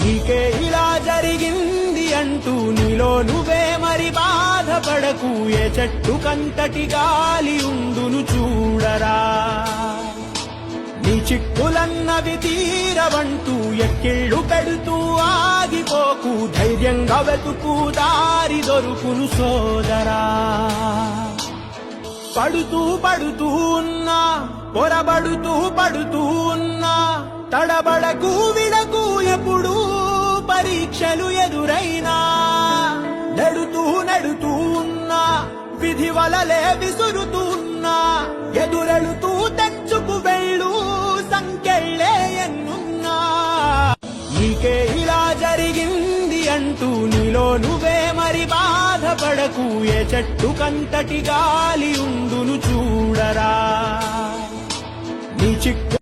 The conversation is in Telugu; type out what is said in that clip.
నీకే ఇలా జరిగింది అంటూ నీలో నువ్వే మరి బాధపడకు. ఏ చెట్టు కంతటి గాలి ఉండును చూడరా. నీ చిక్కులన్నవి తీరవంటూ ఎక్కిళ్ళు పెడుతూ ఆగిపోకు. ధైర్యంగా వెతుకు, దారి దొరుకును సోదరా. పడుతూ ఉన్నా, పొరబడుతూ పడుతూ ఉన్నా, తడబడకు విడకు ఎప్పుడు పరీక్షలు ఎదురైనా. నెడుతూ ఉన్నా, విధి వలలే విసురుతూ ఉన్నా, ఎదురెళుతూ తెచ్చుకు వెళ్ళు సంకెళ్ళే ఎన్నున్నా. నీకే ఇలా జరిగింది అంటూ నీలో నువ్వే మరి బాధపడకు. ఏ చెట్టు కంతటి గాలి ఉండును చూడరా. నీ చిక్కు